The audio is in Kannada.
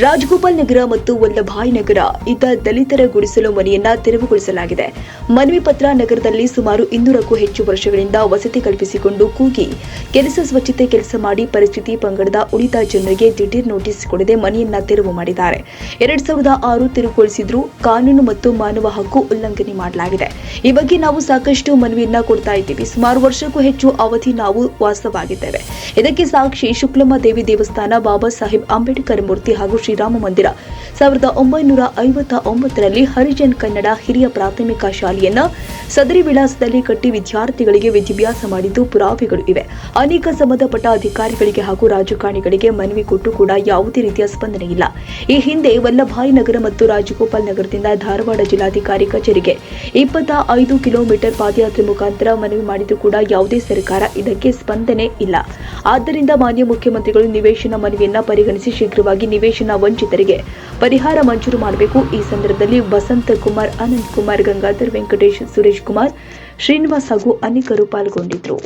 ರಾಜಗೋಪಾಲ್ ನಗರ ಮತ್ತು ವಲ್ಲಭಾಯ್ ನಗರ ಇದ್ದ ದಲಿತರ ಗುಡಿಸಲು ಮನೆಯನ್ನ ತೆರವುಗೊಳಿಸಲಾಗಿದೆ. ಮನವಿ ಪತ್ರ ನಗರದಲ್ಲಿ ಸುಮಾರು 200ಕ್ಕೂ ಹೆಚ್ಚು ವರ್ಷಗಳಿಂದ ವಸತಿ ಕಲ್ಪಿಸಿಕೊಂಡು ಕೂಗಿ ಸ್ವಚ್ಛತೆ ಕೆಲಸ ಮಾಡಿ ಪರಿಸ್ಥಿತಿ ಪಂಗಡದ ಉಳಿದ ಜನರಿಗೆ ದಿಢೀರ್ ನೋಟಿಸ್ ಕೊಡದೆ ಮನೆಯನ್ನ ತೆರವು ಮಾಡಿದ್ದಾರೆ. 2006 ತೆರವುಗೊಳಿಸಿದ್ರು ಕಾನೂನು ಮತ್ತು ಮಾನವ ಹಕ್ಕು ಉಲ್ಲಂಘನೆ ಮಾಡಲಾಗಿದೆ. ಈ ಬಗ್ಗೆ ನಾವು ಸಾಕಷ್ಟು ಮನವಿಯನ್ನ ಕೊಡ್ತಾ ಇದ್ದೀವಿ. ಸುಮಾರು ವರ್ಷಕ್ಕೂ ಹೆಚ್ಚು ಅವಧಿ ನಾವು ವಾಸವಾಗಿದ್ದೇವೆ. ಇದಕ್ಕೆ ಸಾಕ್ಷಿ ಶುಕ್ಲಮ್ಮ ದೇವಿ ದೇವಸ್ಥಾನ, ಬಾಬಾ ಸಾಹೇಬ್ ಅಂಬೇಡ್ಕರ್ ಮೂರ್ತಿ ಹಾಗೂ ಶ್ರೀರಾಮ ಮಂದಿರ. 1959ರಲ್ಲಿ ಹರಿಜನ್ ಕನ್ನಡ ಹಿರಿಯ ಪ್ರಾಥಮಿಕ ಶಾಲೆಯನ್ನ ಸದರಿ ವಿಳಾಸದಲ್ಲಿ ಕಟ್ಟಿ ವಿದ್ಯಾರ್ಥಿಗಳಿಗೆ ವಿದ್ಯಾಭ್ಯಾಸ ಮಾಡಿದ್ದು ಪುರಾವೆಗಳು ಇವೆ. ಅನೇಕ ಸಂಬಂಧಪಟ್ಟ ಅಧಿಕಾರಿಗಳಿಗೆ ಹಾಗೂ ರಾಜಕಾರಣಿಗಳಿಗೆ ಮನವಿ ಕೊಟ್ಟು ಕೂಡ ಯಾವುದೇ ರೀತಿಯ ಸ್ಪಂದನೆ ಇಲ್ಲ. ಈ ಹಿಂದೆ ವಲ್ಲಭಾಯ್ ನಗರ ಮತ್ತು ರಾಜಗೋಪಾಲ್ ನಗರದಿಂದ ಧಾರವಾಡ ಜಿಲ್ಲಾಧಿಕಾರಿ ಕಚೇರಿಗೆ 25 ಕಿಲೋಮೀಟರ್ ಪಾದಯಾತ್ರೆ ಮುಖಾಂತರ ಮನವಿ ಮಾಡಿದ್ದು ಕೂಡ ಯಾವುದೇ ಸರ್ಕಾರ ಇದಕ್ಕೆ ಸ್ಪಂದನೆ ಇಲ್ಲ. ಆದ್ದರಿಂದ ಮಾನ್ಯ ಮುಖ್ಯಮಂತ್ರಿಗಳು ನಿವೇಶನ ಮನವಿಯನ್ನ ಪರಿಗಣಿಸಿ ಶೀಘ್ರವಾಗಿ ನಿವೇಶನ ವಂಚಿತರಿಗೆ ಪರಿಹಾರ ಮಂಜೂರು ಮಾಡಬೇಕು. ಈ ಸಂದರ್ಭದಲ್ಲಿ ಬಸಂತ ಕುಮಾರ್, ಅನಂತ್ ಕುಮಾರ್, ಗಂಗಾಧರ್, ವೆಂಕಟೇಶ್, ಸುರೇಶ್ ಕುಮಾರ್, ಶ್ರೀನಿವಾಸ್ ಹಾಗೂ ಅನೇಕರು ಪಾಲ್ಗೊಂಡಿದ್ದರು.